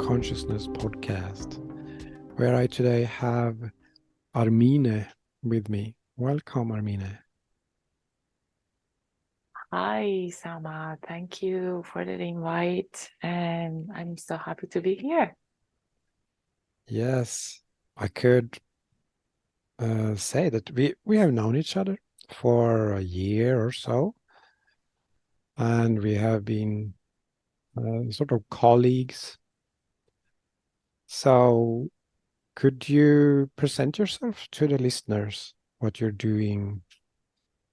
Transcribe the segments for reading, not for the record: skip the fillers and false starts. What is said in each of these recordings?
Consciousness podcast, where I today have Armineh with me. Welcome, Armineh. Hi, Sama. Thank you for the invite, and I'm so happy to be here. Yes, I could say that we have known each other for a year or so, and we have been sort of colleagues. So, could you present yourself to the listeners, what you're doing,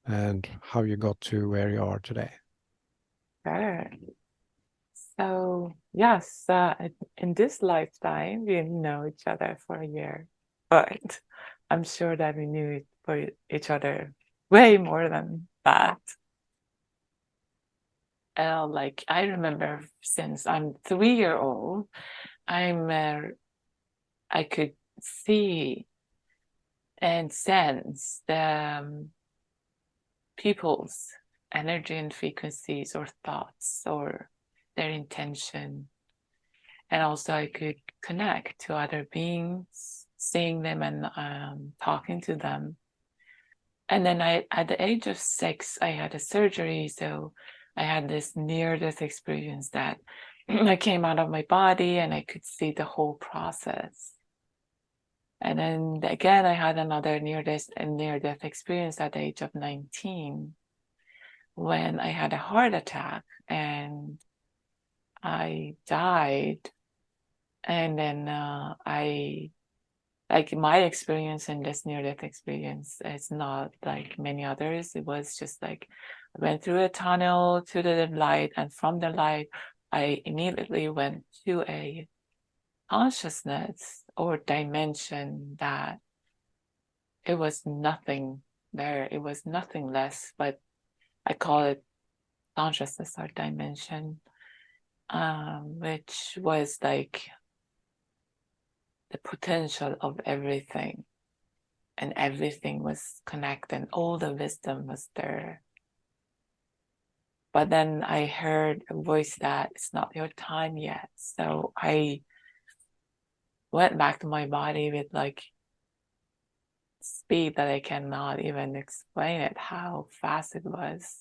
and how you got to where you are today? Sure. So, yes, in this lifetime, we know each other for a year, but I'm sure that we knew it for each other way more than that. Like I remember since I'm 3 year old, I could see and sense the people's energy and frequencies or thoughts or their intention. And also I could connect to other beings, seeing them and talking to them. And then at the age of 6, I had a surgery. So I had this near-death experience that I came out of my body and I could see the whole process. And then again, I had another near-death experience at the age of 19 when I had a heart attack and I died. And then like my experience in this near-death experience, it's not like many others. It was just like I went through a tunnel to the light, and from the light, I immediately went to a consciousness or dimension that it was nothing there. It was nothing less, but I call it consciousness or dimension, which was like the potential of everything, and everything was connected. All the wisdom was there. But then I heard a voice that it's not your time yet. So I went back to my body with like speed that I cannot even explain it, how fast it was.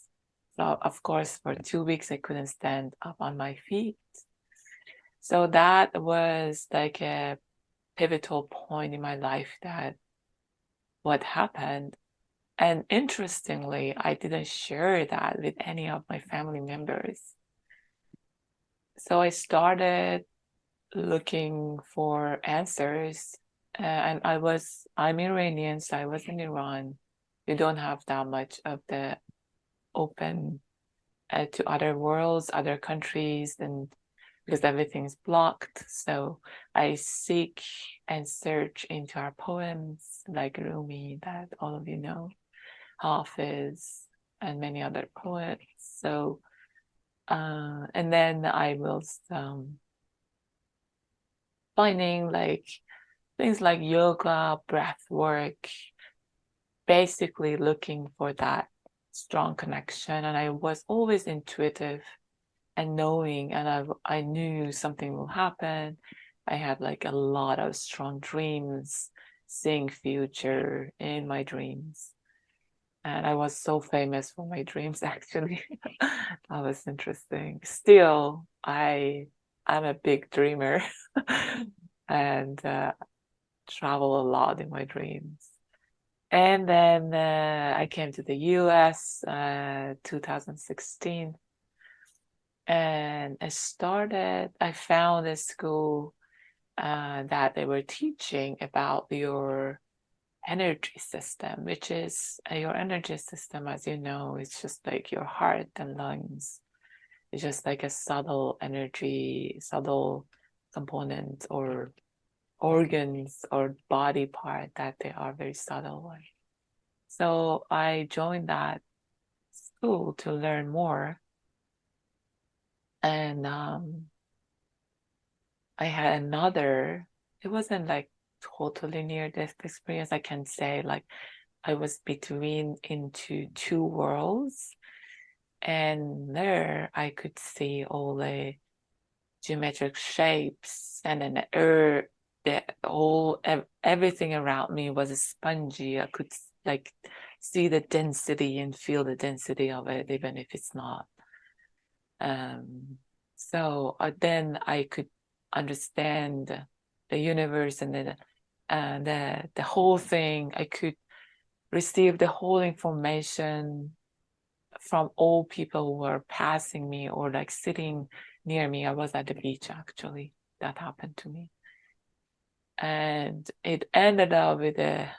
So of course, for 2 weeks, I couldn't stand up on my feet. So that was like a pivotal point in my life that what happened. And interestingly, I didn't share that with any of my family members. So I started looking for answers. And I'm Iranian, so I was in Iran. You don't have that much of the open to other worlds, other countries, and because everything's blocked. So I seek and search into our poems like Rumi, that all of you know, Hafiz, and many other poets. So, and then I was finding like things like yoga, breath work, basically looking for that strong connection. And I was always intuitive and knowing, and I knew something will happen. I had like a lot of strong dreams, seeing future in my dreams. And I was so famous for my dreams, actually. That was interesting. Still, I'm a big dreamer and travel a lot in my dreams. And then I came to the US 2016, and I found a school that they were teaching about your energy system, which is your energy system, as you know, it's just like your heart and lungs. It's just like a subtle energy, subtle component or organs or body part that they are very subtle. So I joined that school to learn more. And I had it wasn't like totally near death experience. I can say like I was between into two worlds, and there I could see all the geometric shapes, and then everything around me was spongy. I could like see the density and feel the density of it, even if it's not. So then I could understand the universe and the whole thing. I could receive the whole information from all people who were passing me or like sitting near me. I was at the beach, actually. That happened to me. And it ended up with a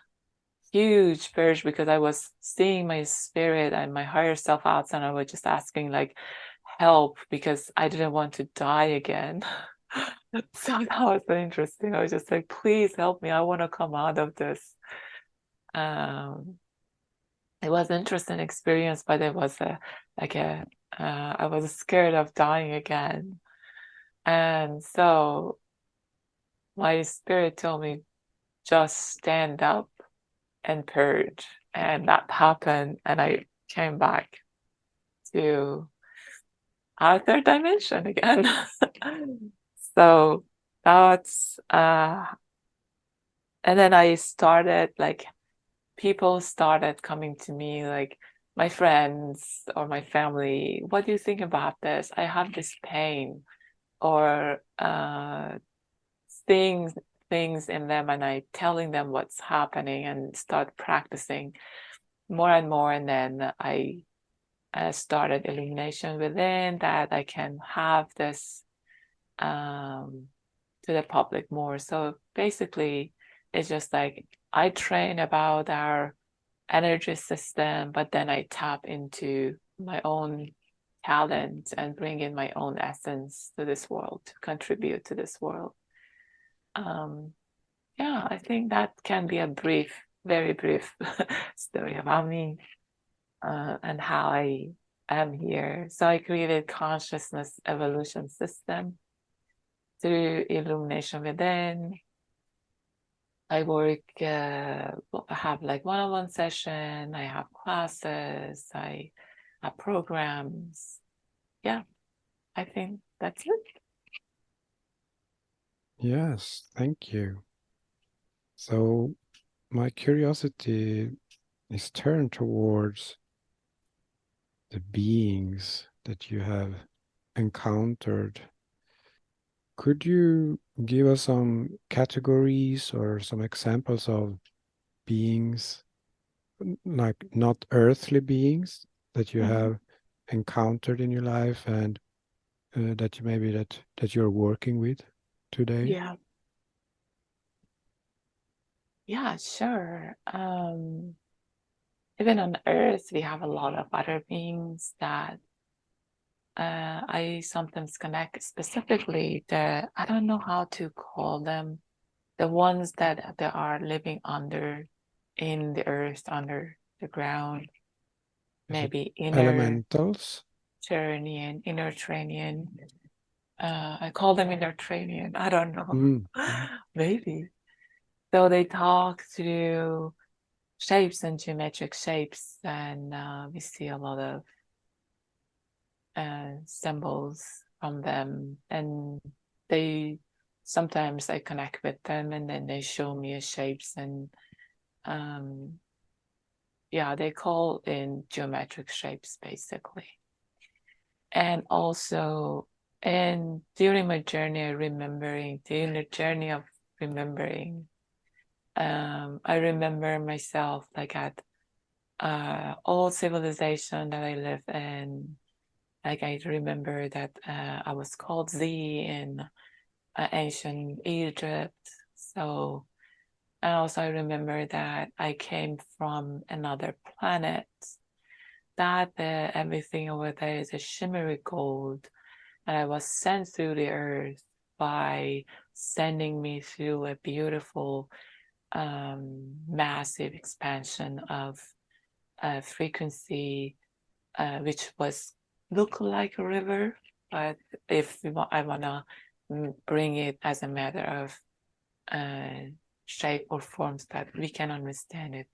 huge purge because I was seeing my spirit and my higher self outside, and I was just asking like help because I didn't want to die again. So that was so interesting. I was just like, please help me. I want to come out of this. It was an interesting experience, but it was I was scared of dying again. And so my spirit told me, just stand up and purge. And that happened. And I came back to our third dimension again. So that's, and then I started like, people started coming to me, like my friends or my family. What do you think about this? I have this pain, or things in them, and I telling them what's happening and start practicing more and more. And then I started illumination within, that I can have this to the public more. So basically, it's just like I train about our energy system, but then I tap into my own talent and bring in my own essence to this world, to contribute to this world. Yeah, I think that can be a brief, very brief story about me and how I am here. So I created consciousness evolution system through illumination within. I work, I have like one-on-one session, I have classes, I have programs. Yeah, I think that's it. Yes, thank you. So my curiosity is turned towards the beings that you have encountered. Could you give us some categories or some examples of beings, like not earthly beings, that you have encountered in your life, and that you maybe that you're working with today? Yeah, yeah, sure. Even on Earth, we have a lot of other beings that I sometimes connect, specifically I don't know how to call them, the ones that they are living under in the earth, under the ground, Is it maybe elementals? inner Tranian. I call them inner Tranian. I don't know. Mm, mm. Maybe. So they talk through shapes and geometric shapes, and we see a lot of symbols from them, and they sometimes I connect with them, and then they show me shapes, and yeah, they call in geometric shapes basically. And also, and during my journey of remembering, during the journey of remembering, I remember myself like at old civilization that I live in. Like I remember that I was called Z in ancient Egypt. So, and also I remember that I came from another planet. That everything over there is a shimmery gold, and I was sent through the earth by sending me through a beautiful, massive expansion of frequency, which was look like a river, but if I wanna bring it as a matter of shape or forms that we can understand it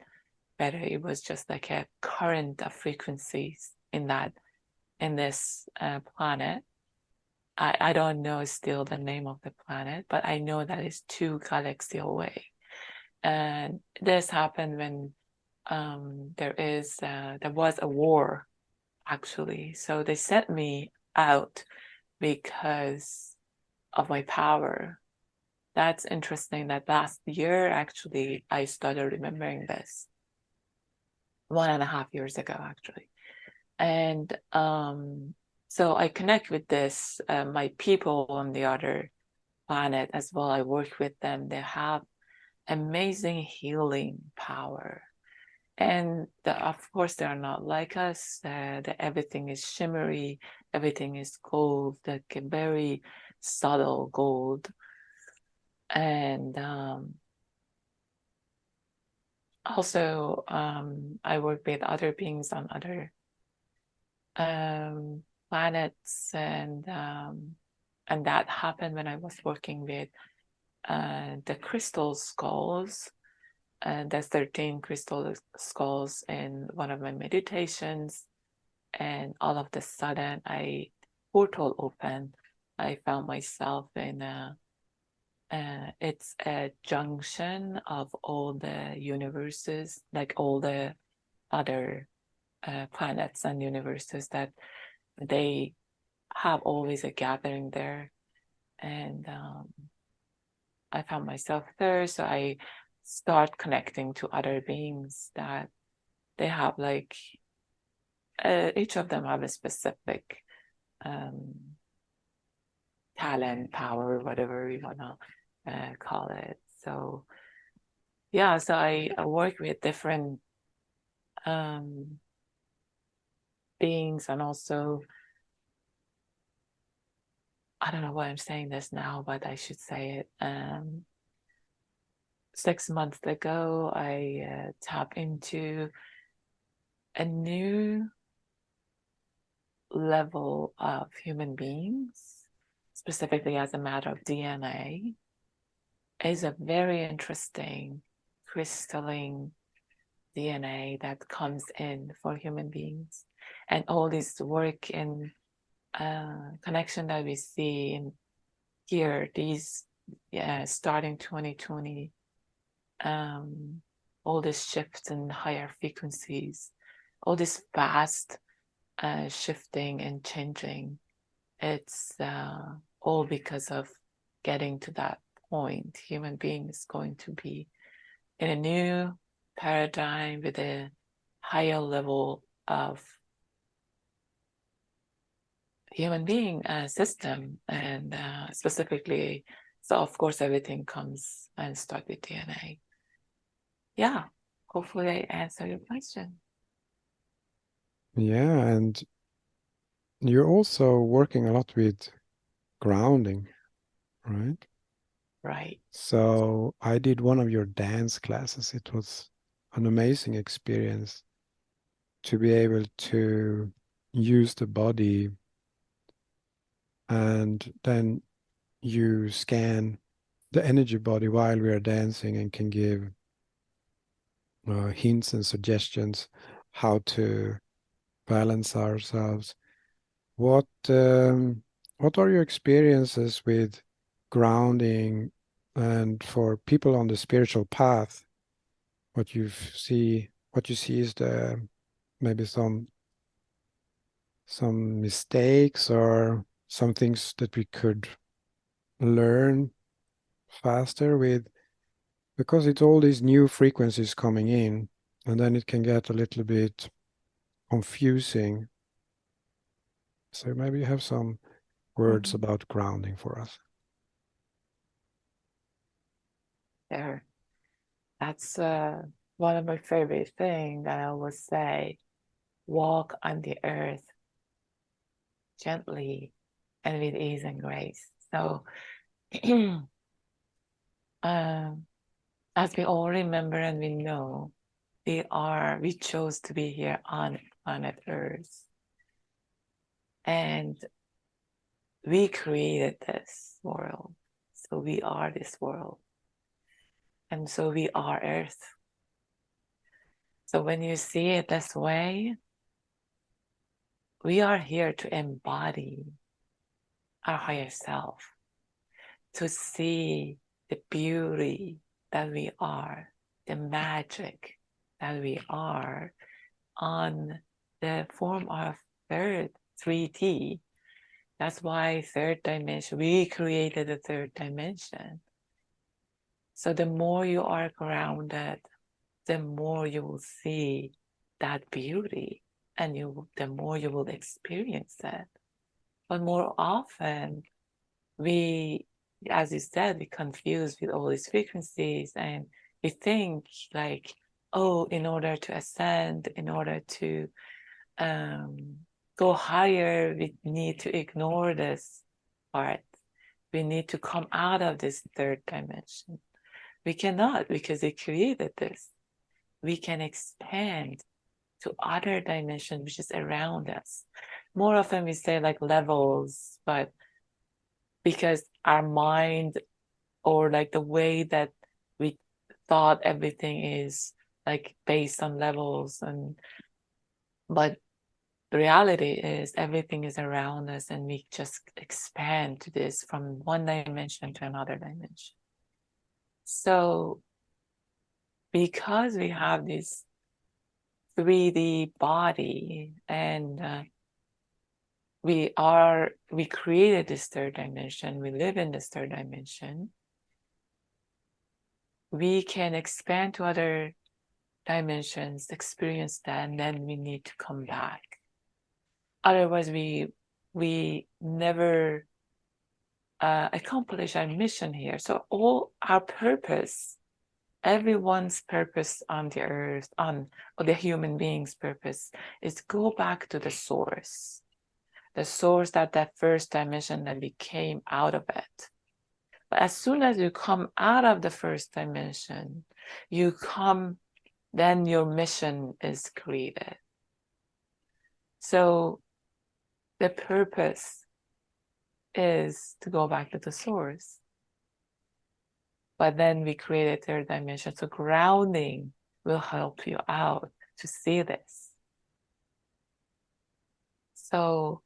better, it was just like a current of frequencies in this planet. I don't know still the name of the planet, but I know that it's 2 galaxies away. And this happened when there was a war, actually. So they sent me out because of my power. That's interesting that last year, actually, I started remembering this. 1.5 years ago, actually. And so I connect with this, my people on the other planet as well. I work with them. They have amazing healing power. And of course, they are not like us. Everything is shimmery, everything is gold, like a very subtle gold. And also, I work with other beings on other planets, and that happened when I was working with the crystal skulls. And there's 13 crystal skulls in one of my meditations, and all of the sudden, portal opened. I found myself in it's a junction of all the universes, like all the other planets and universes that they have always a gathering there. And I found myself there. So I start connecting to other beings that they have like, each of them have a specific talent, power, whatever you want to call it. So yeah, so I work with different beings, and also, I don't know why I'm saying this now, but I should say it. 6 months ago, I tapped into a new level of human beings, specifically as a matter of DNA. Is a very interesting crystalline DNA that comes in for human beings, and all this work and connection that we see in here, these starting 2020, all this shift in higher frequencies, all this fast shifting and changing. It's all because of getting to that point. Human being is going to be in a new paradigm with a higher level of human being system, and specifically, so of course everything comes and start with DNA. Yeah, hopefully I answer your question. Yeah, and you're also working a lot with grounding, right? Right. So I did one of your dance classes. It was an amazing experience to be able to use the body, and then you scan the energy body while we are dancing and can give hints and suggestions how to balance ourselves. What what are your experiences with grounding, and for people on the spiritual path, what you see is the maybe some mistakes or some things that we could learn faster with, because it's all these new frequencies coming in, and then it can get a little bit confusing. So maybe you have some words Mm-hmm. about grounding for us. There. That's one of my favorite things that I always say. Walk on the earth gently and with ease and grace. So, as we all remember and we know, we chose to be here on planet Earth, and we created this world. So we are this world, and so we are Earth. So when you see it this way, we are here to embody our higher self, to see the beauty that we are, the magic that we are on the form of third 3D. That's why third dimension, we created the third dimension. So the more you are grounded, the more you will see that beauty, and the more you will experience it. But more often, we, as you said, we confuse with all these frequencies, and we think like, oh, in order to ascend, in order to go higher, we need to ignore this part. We need to come out of this third dimension. We cannot, because it created this. We can expand to other dimensions which is around us. More often we say like levels, but because our mind, or like the way that we thought everything is like based on levels, but the reality is everything is around us, and we just expand to this from one dimension to another dimension. So because we have this 3D body, and we created this third dimension, we live in this third dimension, we can expand to other dimensions, experience that, and then we need to come back. Otherwise, we never accomplish our mission here. So all our purpose, everyone's purpose on the earth, or the human being's purpose, is go back to the source that first dimension that we came out of it. But as soon as you come out of the first dimension, then your mission is created. So the purpose is to go back to the source. But then we create a third dimension. So grounding will help you out to see this. So,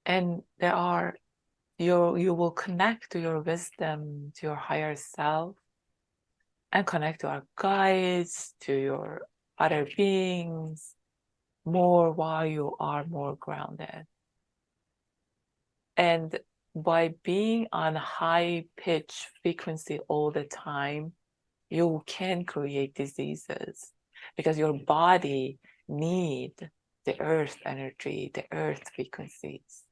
and you will connect to your wisdom, to your higher self, and connect to our guides, to your other beings, more while you are more grounded. And by being on high pitch frequency all the time, you can create diseases, because your body needs the earth energy, the earth frequencies.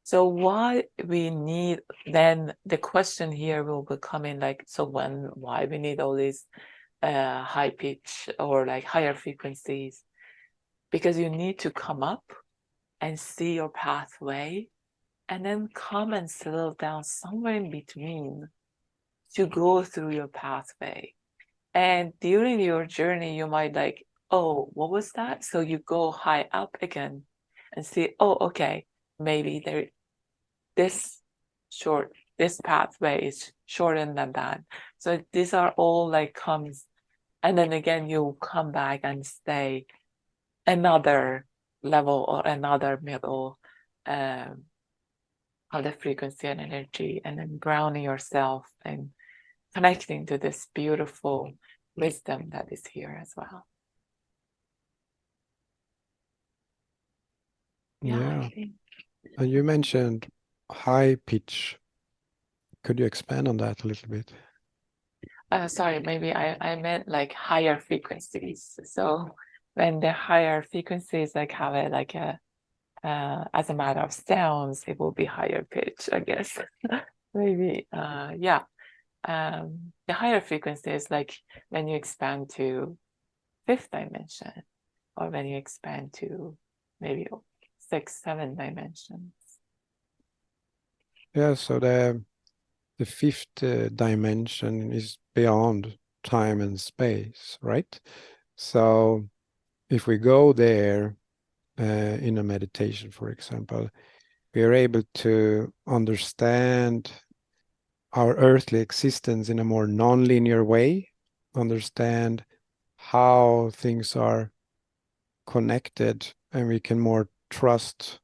So why we need, then the question here will be coming like, so why we need all these high pitch or like higher frequencies? Because you need to come up and see your pathway, and then come and settle down somewhere in between to go through your pathway. And during your journey, you might like, oh, what was that? So you go high up again and see, oh, okay, maybe this pathway is shorter than that. So these are all like comes, and then again, you come back and stay another level or another middle of the frequency and energy, and then grounding yourself and connecting to this beautiful wisdom that is here as well. Yeah. I think. And you mentioned high pitch. Could you expand on that a little bit? Sorry, maybe I meant like higher frequencies. So when the higher frequencies like have it like as a matter of sounds, it will be higher pitch, I guess. Maybe yeah. The higher frequencies, like when you expand to fifth dimension, or when you expand to maybe 6, 7 dimensions. Yeah, so the fifth dimension is beyond time and space, right? So if we go there in a meditation, for example, we are able to understand our earthly existence in a more non-linear way, understand how things are connected, and we can more trust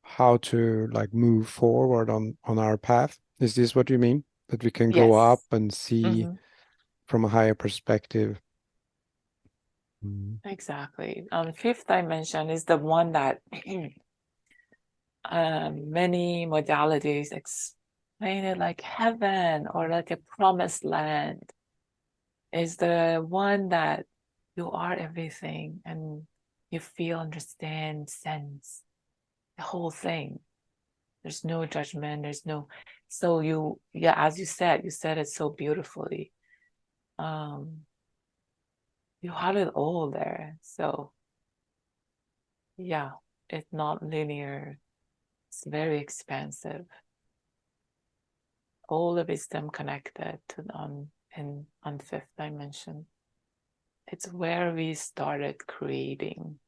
how to like move forward on our path. Is this what you mean? That we can go up Yes. and see Mm-hmm. from a higher perspective? Mm. Exactly. Fifth dimension is the one that many modalities explain it like heaven or like a promised land. Is the one that you are everything and you feel, understand, sense the whole thing. There's no judgment. There's no, so yeah, as you said it so beautifully. Um, you have it all there. So yeah, it's not linear. It's very expansive. All of wisdom connected to on fifth dimension. It's where we started creating.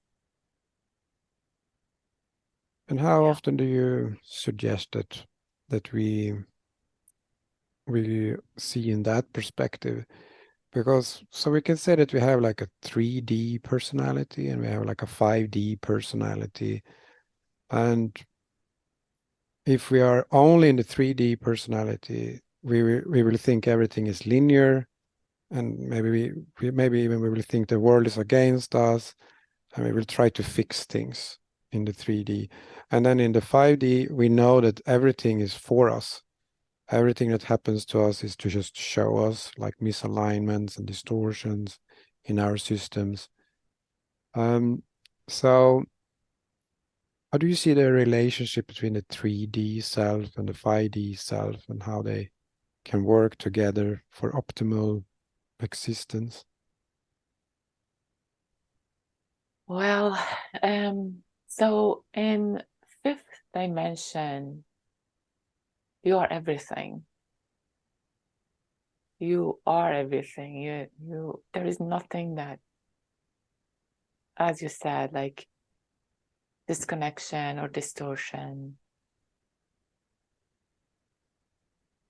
And how Yeah. often do you suggest that we see in that perspective? Because so we can say that we have like a 3D personality and we have like a 5D personality. And if we are only in the 3D personality, we will think everything is linear, and maybe maybe even we will think the world is against us, and we will try to fix things in the 3D. And then in the 5D, we know that everything is for us. Everything that happens to us is to just show us like misalignments and distortions in our systems. So how do you see the relationship between the 3D self and the 5D self and how they can work together for optimal existence? Well, so in fifth dimension, you are everything. You are everything. There is nothing that, as you said, like disconnection or distortion.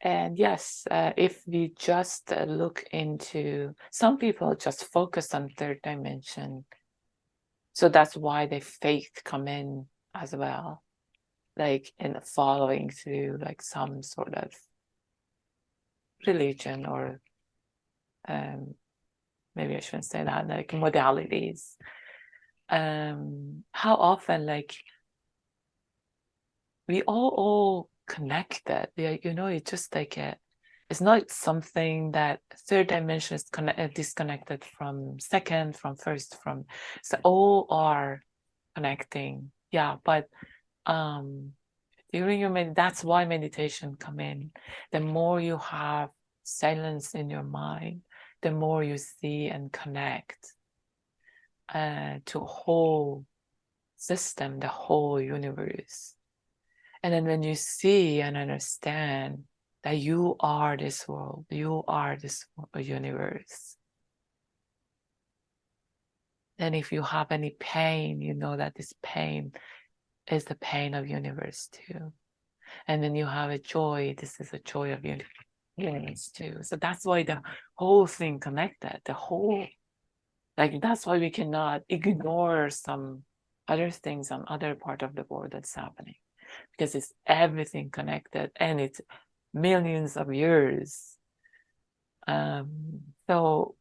And yes, if we just look into, some people just focus on third dimension. So that's why the faith come in as well, like in following through like some sort of religion or maybe I shouldn't say that, like modalities. How often like we all connected. It's just like it's not something that third dimension is disconnected from second, from first, from, so all are connecting. Yeah, but during your that's why meditation come in. The more you have silence in your mind, the more you see and connect to whole system, the whole universe. And then when you see and understand that you are this world, you are this universe, then if you have any pain, you know that this pain is the pain of universe too. And then you have a joy, this is a joy of universe too. So that's why the whole thing connected, the whole, like that's why we cannot ignore some other things on other part of the world that's happening, because it's everything connected and it's millions of years. So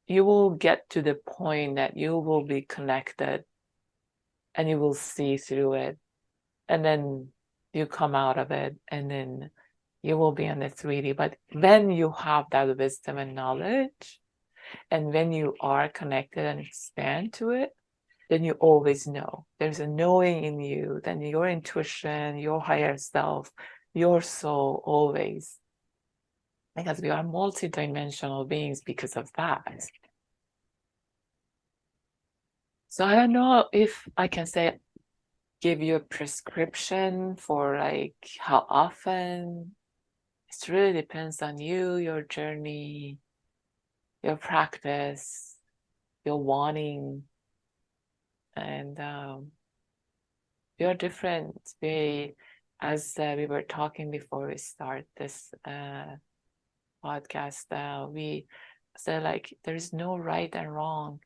you will get to the point that you will be connected and you will see through it. And then you come out of it and then you will be in the 3D. But when you have that wisdom and knowledge, and when you are connected and expand to it, then you always know. There's a knowing in you, then your intuition, your higher self, your soul always. Because we are multidimensional beings because of that. So I don't know if I can say give you a prescription for like how often. It really depends on you, your journey, your practice, your wanting, and you're different. As we were talking before we start this podcast, we said like there's no right and wrong.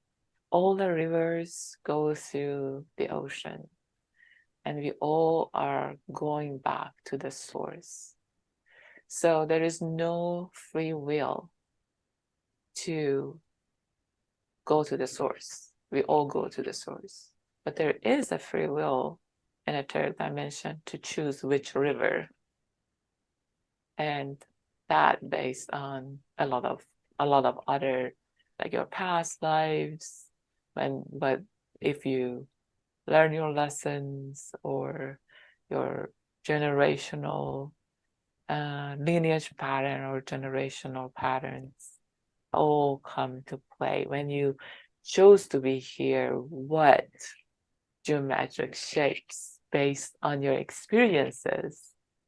all the rivers go through the ocean, and we all are going back to the source. So there is no free will to go to the source. We all go to the source. But there is a free will in a third dimension to choose which river. And that based on a lot of other, like your past lives, but if you learn your lessons or your generational lineage pattern or generational patterns all come to play when you chose to be here. What geometric shapes based on your experiences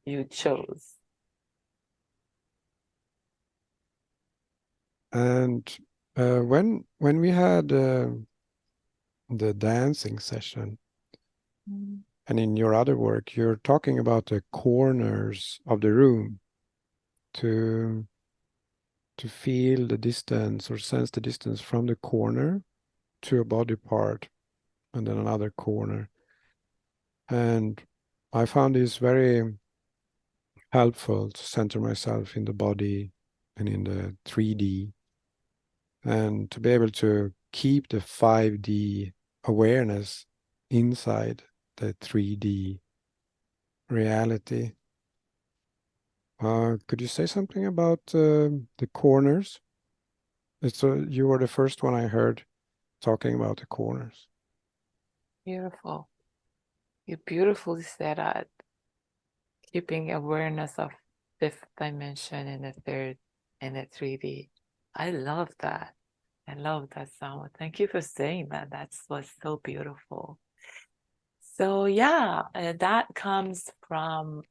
you chose? And when we had the dancing session, and in your other work, you're talking about the corners of the room to feel the distance or sense the distance from the corner to a body part and then another corner. And I found this very helpful to center myself in the body and in the 3D, and to be able to keep the 5D awareness inside the 3D reality. Could you say something about the corners? You were the first one I heard talking about the corners. Beautiful. You beautifully said that. Keeping awareness of fifth dimension and the third and the 3D. I love that. I love that, Sama. Thank you for saying that. That was so beautiful. So yeah, that comes from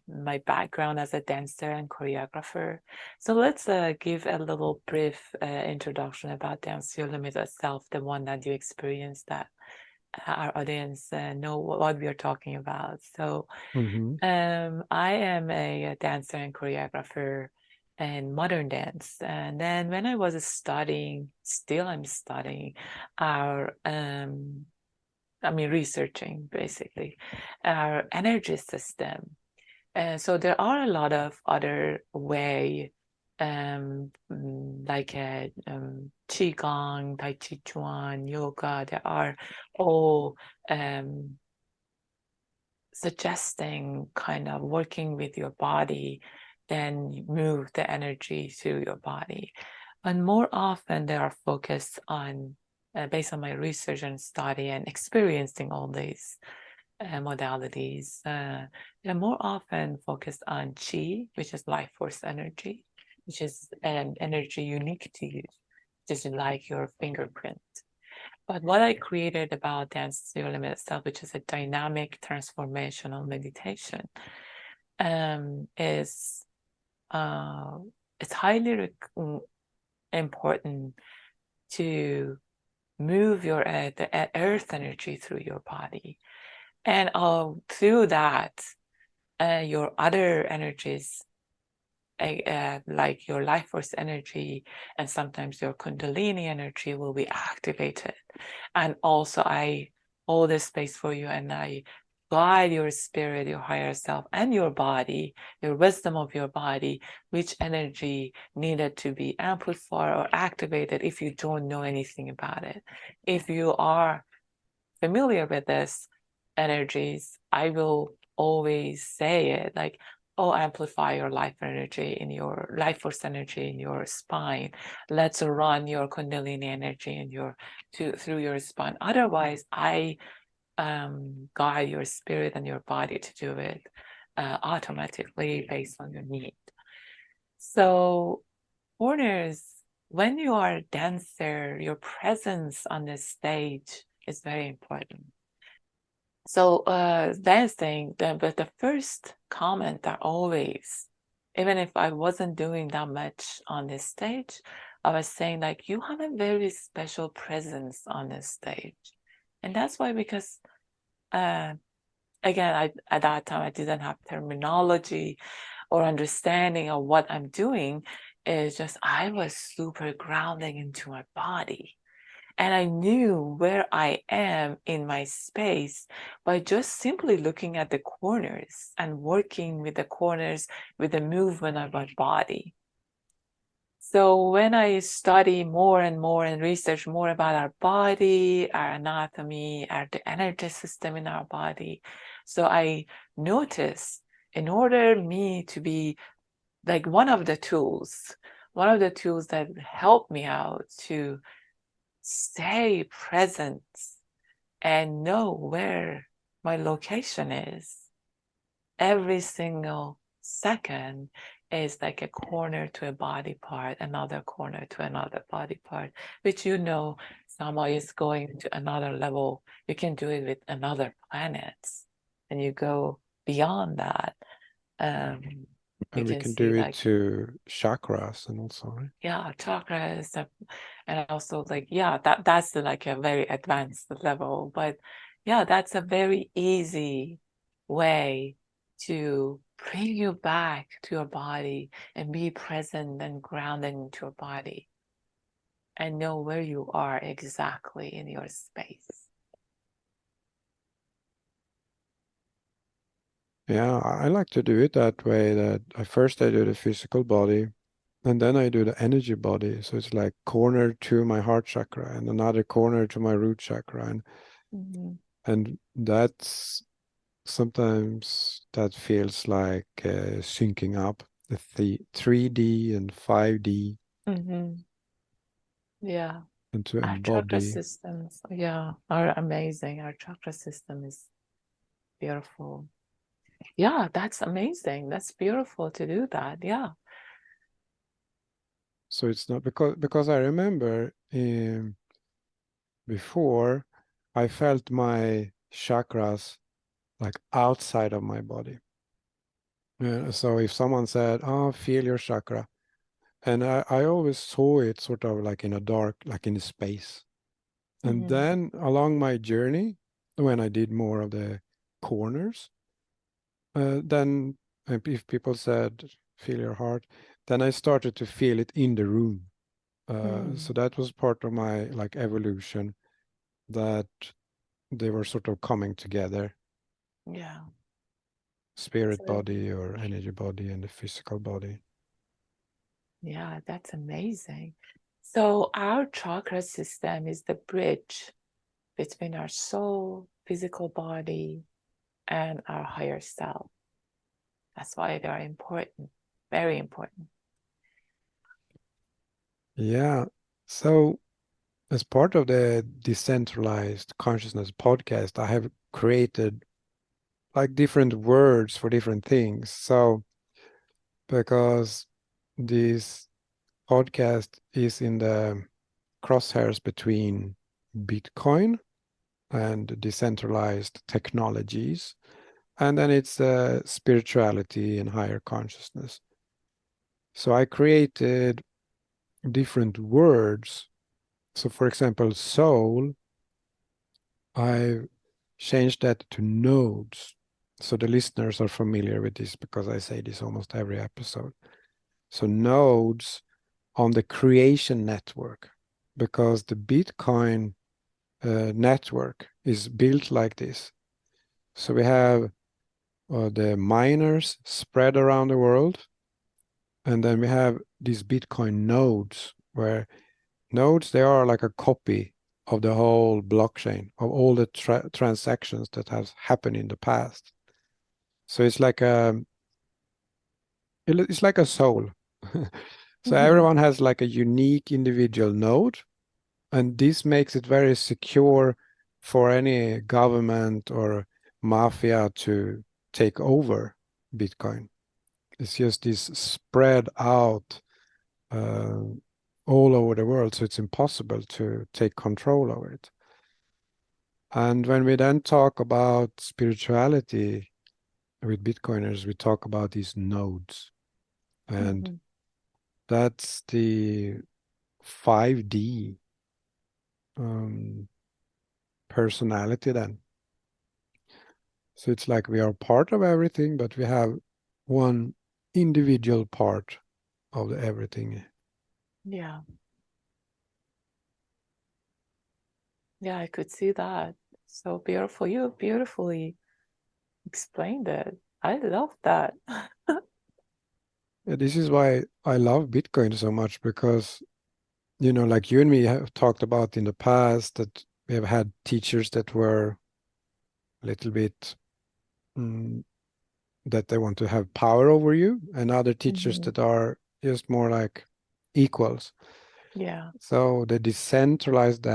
my background as a dancer and choreographer. So let's give a little brief introduction about Dance Your Limited Self, the one that you experienced, that our audience know what we are talking about. So I am a dancer and choreographer in modern dance. And then when I was studying, still I'm studying our researching basically our energy system. So there are a lot of other way, like qigong, tai chi chuan, yoga. There are all suggesting kind of working with your body, then you move the energy through your body. And more often they are focused on, based on my research and study and experiencing all these modalities, they're more often focused on qi, which is life force energy, which is an energy unique to you, just like your fingerprint. But what I created about Dance to Your Limited Self, which is a dynamic transformational meditation, is it's highly important to move your the earth energy through your body, and through that, your other energies, like your life force energy and sometimes your kundalini energy will be activated. And also I hold this space for you, and I guide your spirit, your higher self, and your body, your wisdom of your body, which energy needed to be amplified or activated if you don't know anything about it. If you are familiar with this energies, I will always say it like, oh, amplify your life energy in your life force energy in your spine. Let's run your kundalini energy in through your spine. Otherwise, I guide your spirit and your body to do it automatically based on your need. So, corners, when you are a dancer, your presence on the stage is very important. So dancing, but the first comment that always, even if I wasn't doing that much on this stage, I was saying like, you have a very special presence on this stage. And that's why, because again, at that time, I didn't have terminology or understanding of what I'm doing. It's just, I was super grounding into my body. And I knew where I am in my space by just simply looking at the corners and working with the corners with the movement of my body. So when I study more and more and research more about our body, our anatomy, the energy system in our body, so I notice in order me to be like one of the tools that help me out to stay present and know where my location is every single second is like a corner to a body part, another corner to another body part, which Sama is going to another level. You can do it with another planets, and you go beyond that. You And we can can see do it like to chakras and also, right? chakras, and also like that's like a very advanced level. But yeah, that's a very easy way to bring you back to your body and be present and grounded into your body and know where you are exactly in your space. Yeah, I like to do it that way, that I do the physical body and then I do the energy body. So it's like corner to my heart chakra and another corner to my root chakra. And that's sometimes that feels like syncing up the 3D and 5D Mm-hmm. Yeah, and to our chakra embody. systems, are amazing. Our chakra system is beautiful. Yeah, that's amazing. That's beautiful to do that. Yeah. So it's not because I remember before I felt my chakras like outside of my body. So if someone said, "Oh, feel your chakra," and I always saw it sort of like in a dark, like in a space. And Mm-hmm. then along my journey, when I did more of the corners, then if people said, "Feel your heart," then I started to feel it in the room. So that was part of my like evolution, that they were sort of coming together, Yeah. spirit So, body or energy body and the physical body. yeah, that's amazing. So our chakra system is the bridge between our soul, physical body, and our higher self. That's why they are important, very important. Yeah. So as part of the decentralized consciousness podcast, I have created like different words for different things. So because this podcast is in the crosshairs between Bitcoin and decentralized technologies, and then it's spirituality and higher consciousness. So I created different words. So for example, soul, I changed that to nodes. So the listeners are familiar with this because I say this almost every episode. So nodes on the creation network, because the Bitcoin network is built like this. So we have the miners spread around the world, and then we have these Bitcoin nodes, where nodes, they are like a copy of the whole blockchain of all the transactions that has happened in the past. So it's like a soul. So Mm-hmm. everyone has like a unique individual node, and this makes it very secure for any government or mafia to take over Bitcoin. It's just this spread out uh, all over the world, so it's impossible to take control over it. And when we then talk about spirituality with Bitcoiners, we talk about these nodes, and Mm-hmm. that's the 5D um, personality then. So it's like we are part of everything, but we have one individual part of the everything. Yeah. Yeah, I could see that. So beautiful. You beautifully explained it. I love that. Yeah, this is why I love Bitcoin so much, because, like you and me have talked about in the past, that we have had teachers that were a little bit that they want to have power over you, and other teachers Mhm. that are just more like equals. Yeah. So the decentralized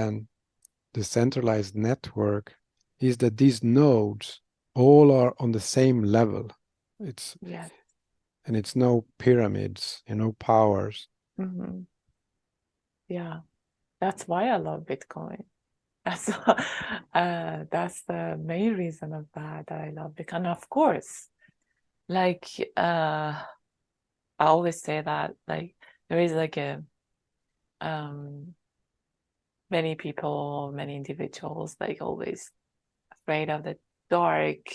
network is that these nodes all are on the same level. It's Yeah. and it's no pyramids, powers. Hmm. Yeah. That's why I love Bitcoin. That's that's the main reason of that I love Bitcoin. And of course, like I always say that like there is like a um many people, many individuals like always afraid of the dark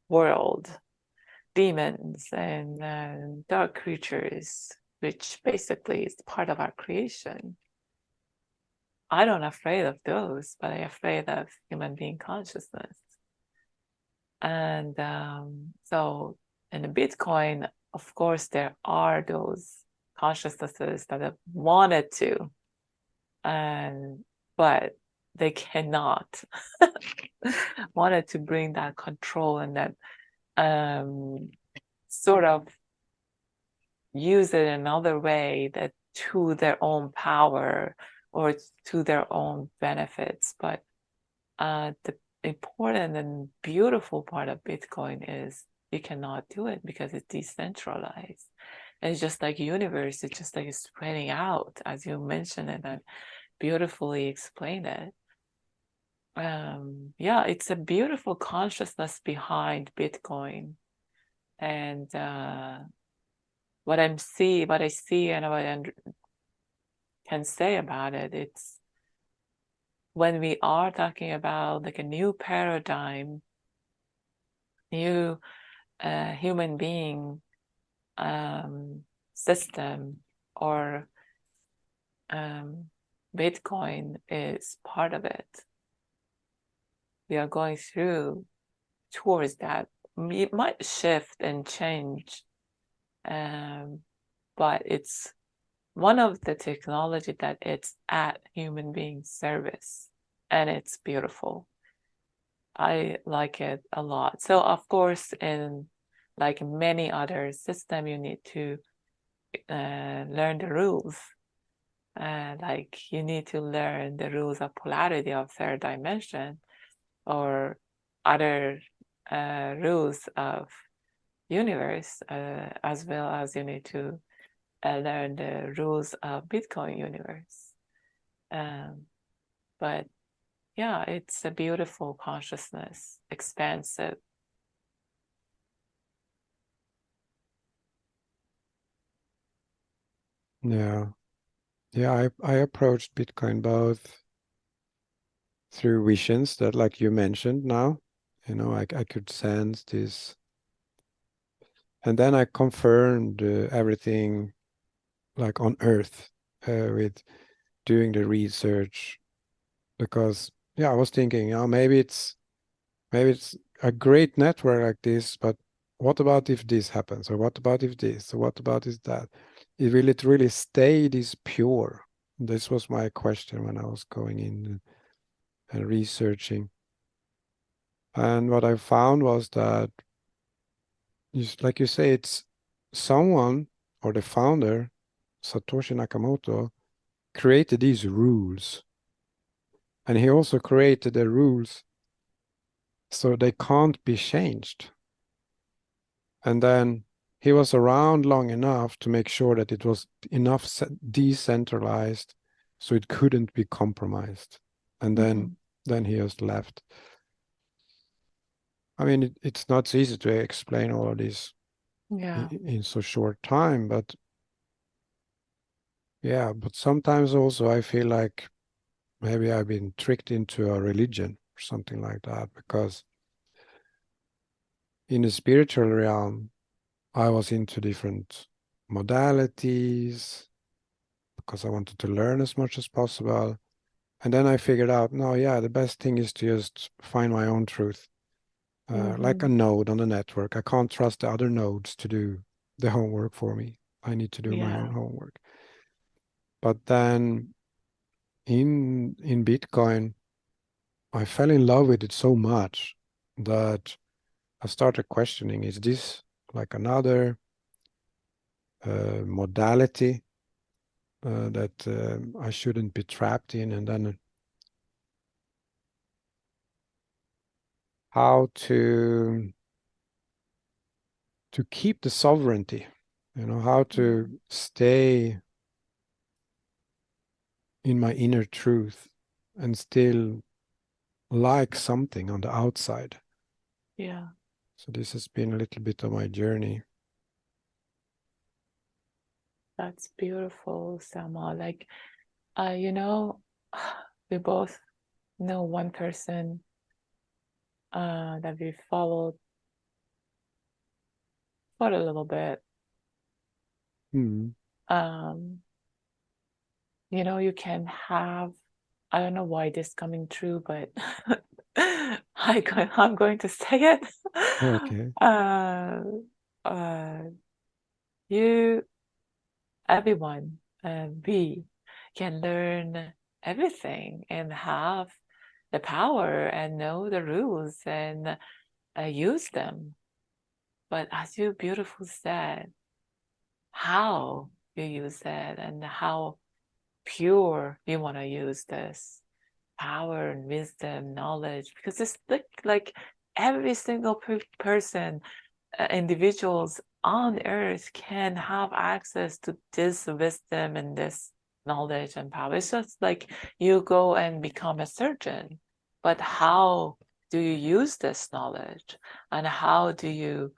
world, demons and dark creatures, which basically is part of our creation. I'm not afraid of those, but I'm afraid of human being consciousness. And so in the Bitcoin, of course, there are those consciousnesses that have wanted to, and but they cannot wanted to bring that control and that sort of use it another way that to their own power or to their own benefits. But the important and beautiful part of Bitcoin is you cannot do it because it's decentralized. And it's just like universe, it's just like spreading out, as you mentioned it and beautifully explained it. Yeah, it's a beautiful consciousness behind Bitcoin. And what I see and what I can say about it, it's when we are talking about like a new paradigm, new human being system, or um, Bitcoin is part of it. We are going through towards that. It might shift and change, um, but it's one of the technology that it's at human being service, and it's beautiful. I like it a lot. So of course, in like many other system, you need to learn the rules. Like you need to learn the rules of polarity of third dimension or other rules of universe, as well as you need to learn the rules of Bitcoin universe. Um, but yeah, it's a beautiful consciousness, expansive. Yeah. Yeah, I approached Bitcoin both through visions that, like you mentioned now, I could sense this. And then I confirmed everything like on Earth with doing the research, because, yeah, I was thinking, maybe it's a great network like this, but what about if this happens? Or what about if this? Or what about is that? Will it really stay this pure? This was my question when I was going in and researching. And what I found was that, like you say, it's someone, or the founder, Satoshi Nakamoto, created these rules. And he also created the rules so they can't be changed. And then he was around long enough to make sure that it was enough decentralized so it couldn't be compromised. And then Mhm. then he has left. I mean, it's not so easy to explain all of this Yeah, in so short time, but yeah, but sometimes also I feel like maybe I've been tricked into a religion or something like that, because in the spiritual realm, I was into different modalities because I wanted to learn as much as possible. And then I figured out, no, yeah, the best thing is to just find my own truth. Like a Mm-hmm. node on the network. I can't trust the other nodes to do the homework for me. I need to do my Yeah. own homework. But then in Bitcoin, I fell in love with it so much that I started questioning, is this like another modality that I shouldn't be trapped in? And then how to keep the sovereignty, how to Mm. stay in my inner truth and still like something on the outside. Yeah. So this has been a little bit of my journey. That's beautiful, Sama. Like, you know, we both know one person that we followed for a little bit. Hmm. Um, you can have, I don't know why this coming true, but I'm going to say it. Okay. Uh, uh, you, everyone, we can learn everything and have the power and know the rules and use them. But as you beautifully said, how you use it and how pure you want to use this power and wisdom, knowledge, because it's like every single person, individuals on earth can have access to this wisdom and this knowledge and power. It's just like you go and become a surgeon, but how do you use this knowledge and how do you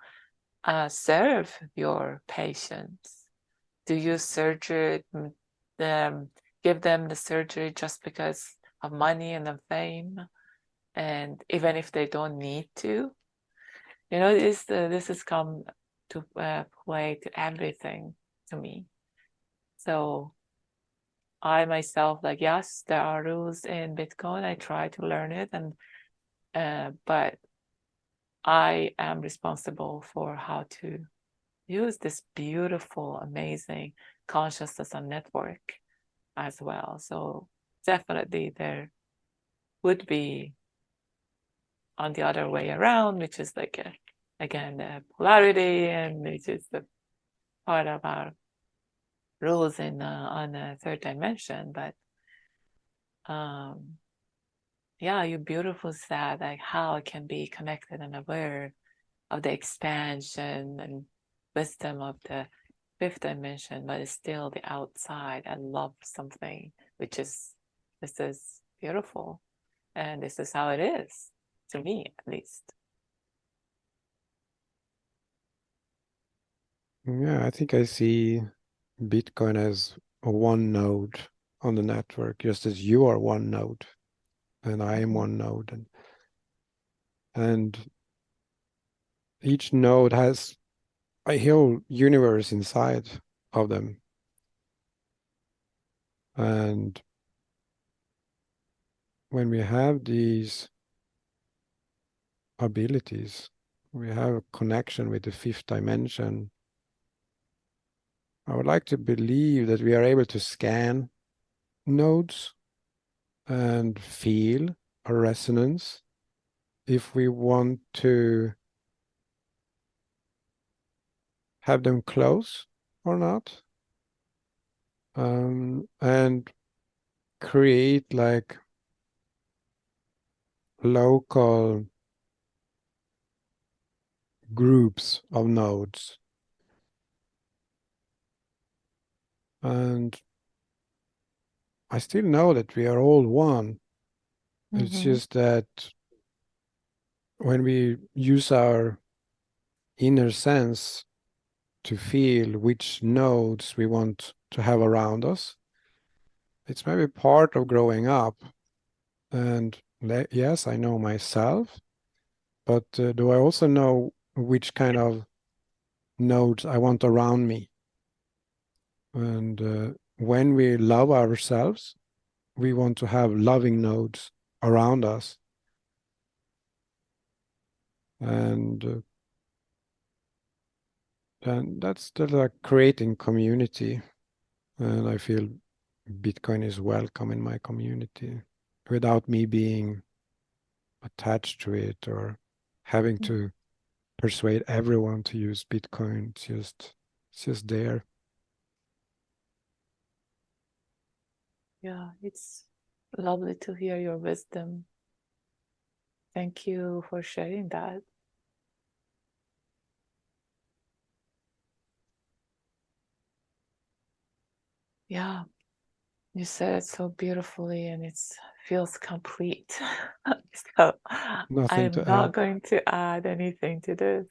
serve your patients? Do you surgery them, give them the surgery just because of money and of fame, and even if they don't need to? This has come to play to everything to me. So I myself, like, yes, there are rules in Bitcoin. I try to learn it, and but I am responsible for how to use this beautiful, amazing consciousness and network as well. So definitely there would be on the other way around, which is like again the polarity, and which is the part of our rules in on a third dimension. But um, yeah, you beautiful said like how it can be connected and aware of the expansion and wisdom of the fifth dimension, but it's still the outside. I love something which is this is beautiful, and this is how it is to me, at least. Yeah, I think I see Bitcoin as a one node on the network, just as you are one node and I am Mm-hmm. one node. And each node has a whole universe inside of them. And when we have these abilities, we have a connection with the fifth dimension. I would like to believe that we are able to scan nodes and feel a resonance if we want to have them close or not, and create like local groups of nodes. And I still know that we are all one. It's Mm-hmm. just that when we use our inner sense to feel which nodes we want to have around us, it's maybe part of growing up. And yes, I know myself, but do I also know which kind of nodes I want around me? And when we love ourselves, we want to have loving nodes around us. And that's still like creating community. And I feel Bitcoin is welcome in my community without me being attached to it or having to persuade everyone to use Bitcoin. It's just there. Yeah, it's lovely to hear your wisdom. Thank you for sharing that. Yeah, you said it so beautifully and it feels complete. So Nothing I'm to not add. going to add anything to this.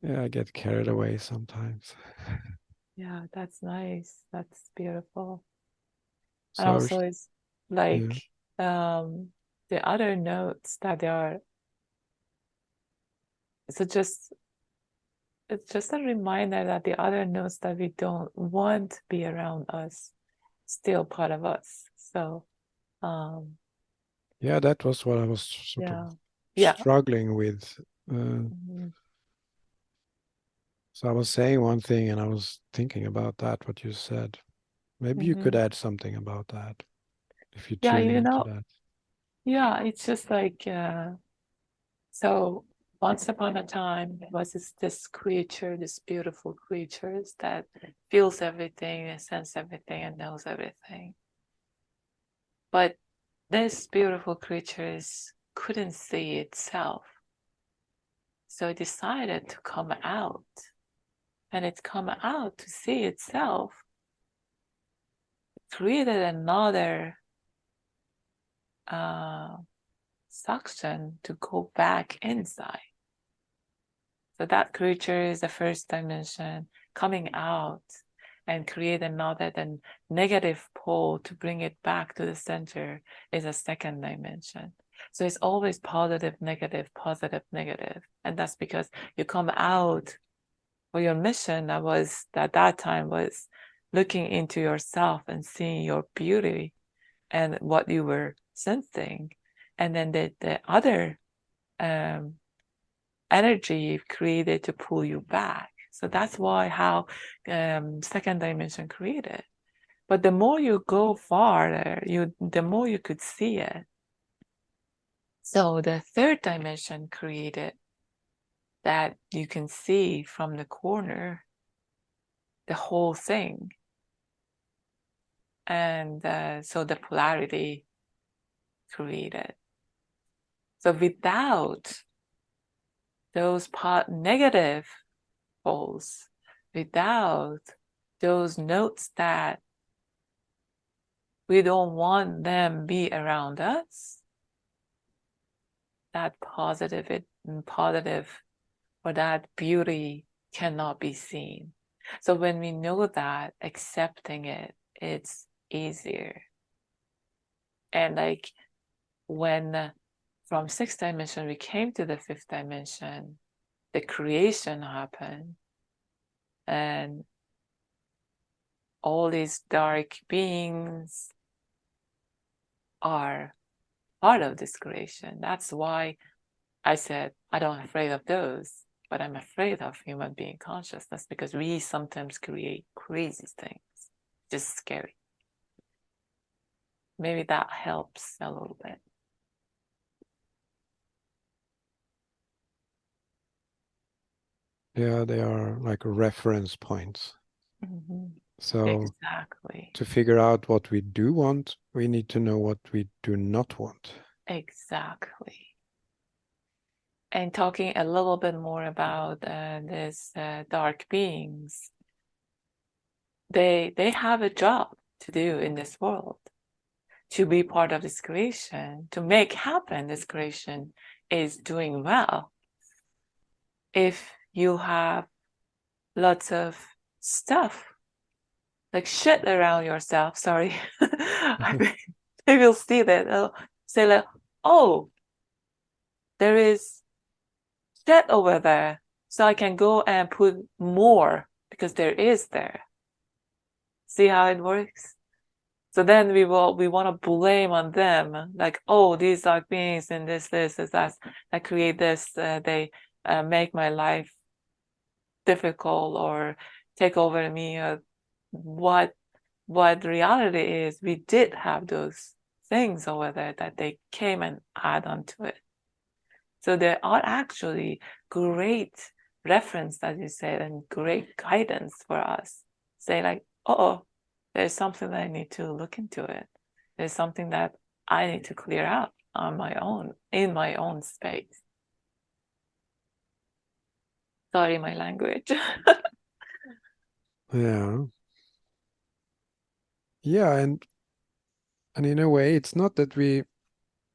Yeah, I get carried away sometimes. Yeah, that's nice. That's beautiful. And So also it's like yeah, the other notes that they are, so just it's just a reminder that the other notes that we don't want to be around us still part of us. So yeah, that was what I was sort of yeah. Yeah. struggling with. Mhm. So I was saying one thing and I was thinking about that, what you said. Maybe you could Mhm. add something about that if you Yeah, tune into that. yeah, it's just like so once upon a time was this creature, this beautiful creatures that feels everything and senses everything and knows everything. But this beautiful creatures couldn't see itself. So it decided to come out. And it come out to see itself, created another suction to go back inside. So that creature is the first dimension coming out and create another then negative pole to bring it back to the center is a second dimension. So it's always positive, negative, positive, negative. And that's because you come out for your mission that that time was looking into yourself and seeing your beauty and what you were sensing. And then the other energy created to pull you back. So that's why how second dimension created. But the more you go farther, the more you could see it. So the third dimension created that you can see from the corner the whole thing. And so the polarity created. So without those negative poles, without those notes that we don't want them be around us, that positive or that beauty cannot be seen. So when we know that, accepting it, it's easier. And like when from sixth dimension we came to the fifth dimension, the creation happened, and all these dark beings are part of this creation. That's why I said I don't afraid of those, but I'm afraid of human being consciousness because we sometimes create crazy things, just scary. Maybe that helps a little bit. Yeah, they are like reference points. Mm-hmm. So Exactly. to figure out what we do want, we need to know what we do not want. Exactly. And talking a little bit more about these dark beings, they have a job to do in this world, to be part of this creation, to make happen this creation is doing well. If you have lots of stuff like shit around yourself, sorry, I think they will see that. They'll say like, oh, there is shit over there, so I can go and put more because there is there. See how it works? So then we want to blame on them, like, oh, these dark beings and this, that create this, they make my life difficult or take over me. What reality is, we did have those things over there that they came and add on to it. So there are actually great reference, as you said, and great guidance for us. Say like, oh, there's something that I need to look into it. There's something that I need to clear out on my own, in my own space. Sorry, my language. Yeah. Yeah, and in a way, it's not that we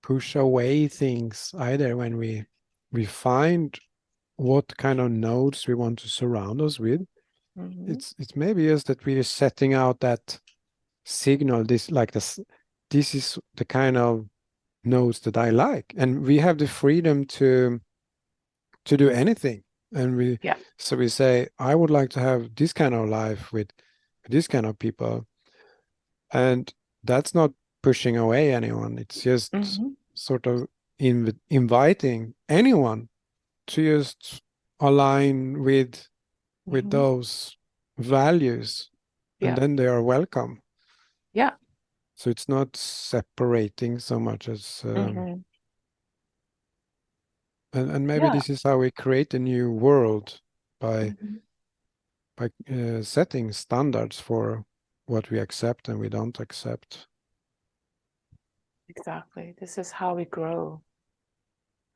push away things either when we find what kind of nodes we want to surround us with. Mm-hmm. It's maybe just that we are setting out that signal, this this is the kind of nodes that I like, and we have the freedom to do anything. And Yeah. so we say, I would like to have this kind of life with this kind of people, and that's not pushing away anyone. It's just Mm-hmm. sort of inviting anyone to just align with Mm-hmm. those values, and Yeah. then they are welcome. Yeah. So it's not separating so much as Mm-hmm. and maybe Yeah. this is how we create a new world by Mm-hmm. setting standards for what we accept and we don't accept. Exactly. This is how we grow.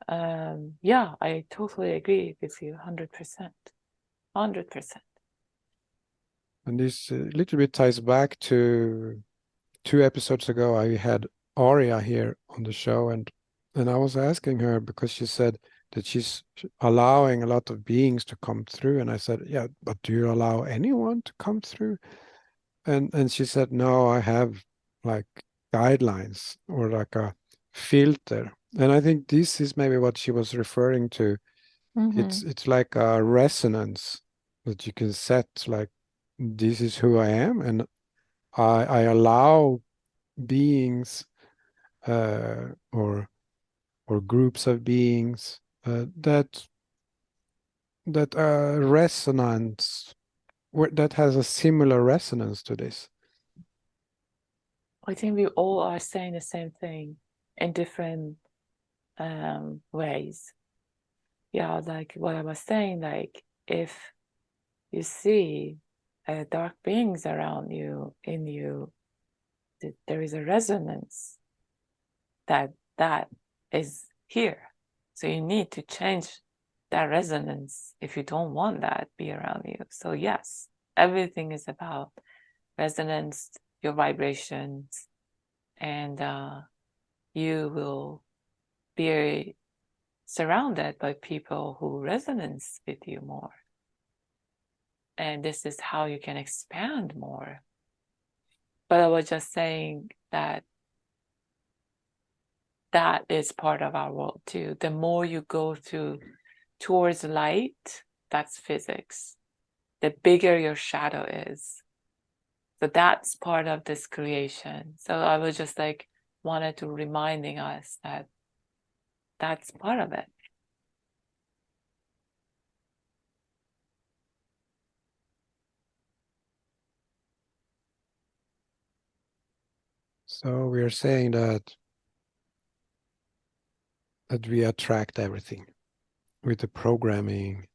Yeah, I totally agree with you, 100%. 100%. And this a little bit ties back to 2 episodes ago. I had Aria here on the show, and I was asking her because she said that she's allowing a lot of beings to come through, and I said, yeah, but do you allow anyone to come through? And she said, no, I have like guidelines or like a filter. And I think this is maybe what she was referring to. Mm-hmm. It's like a resonance that you can set, like this is who I am, and I allow beings or groups of beings that resonance that has a similar resonance to this. I think we all are saying the same thing in different ways. Yeah, like what I was saying, like if you see dark beings around you, in you, there is a resonance that is here. So you need to change that resonance if you don't want that be around you. So yes, everything is about resonance, your vibrations, and you will be surrounded by people who resonance with you more. And this is how you can expand more. But I was just saying that that is part of our world too. The more you go towards light, that's physics. The bigger your shadow is. So that's part of this creation. So I was just like wanted to reminding us that that's part of it. So we are saying that we attract everything with the programming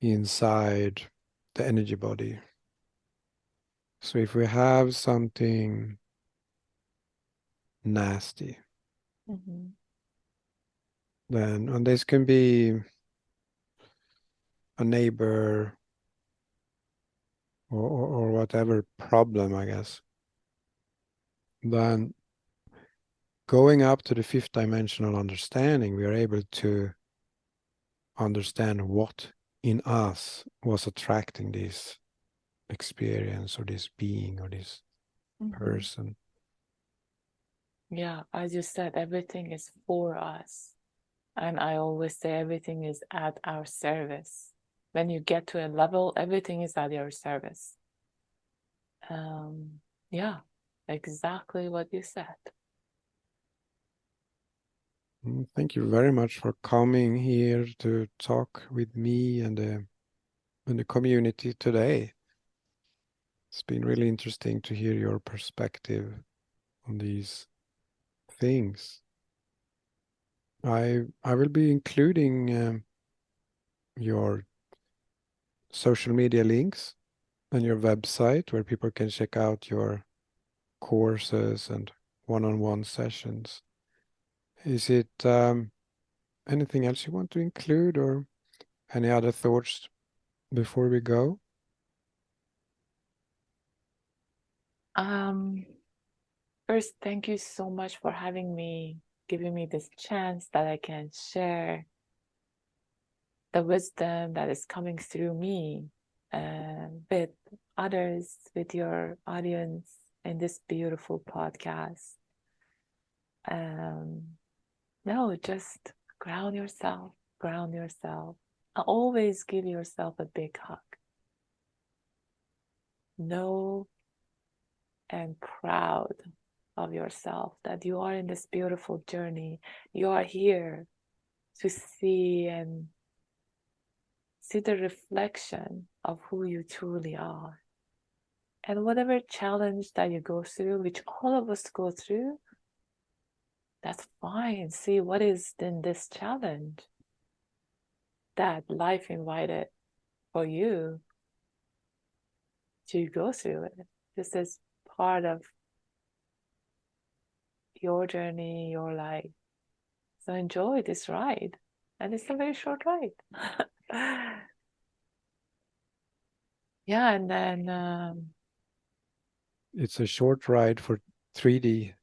inside the energy body. So if we have something nasty, Mm-hmm. then, and this can be a neighbor or whatever problem, I guess, then going up to the fifth dimensional understanding, we are able to understand what in us was attracting this experience or this being or this Mm-hmm. person. Yeah, as you said, everything is for us. And I always say everything is at our service. When you get to a level, everything is at your service. Yeah, exactly what you said. Thank you very much for coming here to talk with me and the community today. It's been really interesting to hear your perspective on these things. I will be including your social media links and your website where people can check out your courses and one-on-one sessions. Is it anything else you want to include or any other thoughts before we go? First, thank you so much for having me, giving me this chance that I can share the wisdom that is coming through me with others, with your audience in this beautiful podcast. No, just ground yourself, ground yourself. Always give yourself a big hug. Know and proud of yourself that you are in this beautiful journey. You are here to see the reflection of who you truly are. And whatever challenge that you go through, which all of us go through, that's fine. See what is in this challenge that life invited for you to go through it. This is part of your journey, your life. So enjoy this ride. And it's a very short ride. Yeah, and then It's a short ride for 3D,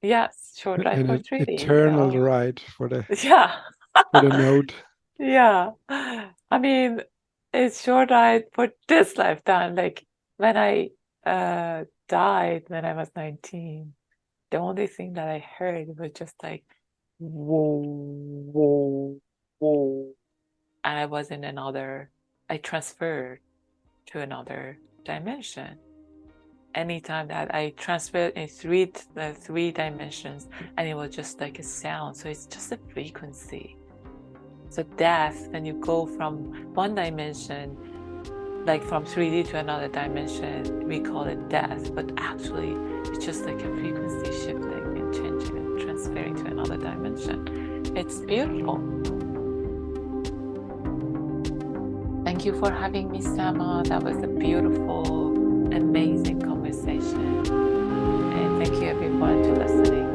yes, short ride an for 3D. eternal Oh, ride for yeah. the node. Yeah. I mean, it's short ride for this lifetime. Like when I died when I was 19, the only thing that I heard was just like whoa, whoa, whoa. And I transferred to another dimension. Anytime that I transferred in three dimensions, and it was just like a sound. So it's just a frequency. So death, when you go from one dimension, like from 3D to another dimension, we call it death, but actually it's just like a frequency shifting and changing and transferring to another dimension. It's beautiful. Thank you for having me, Sama. That was a beautiful, amazing conversation. And thank you everyone for listening.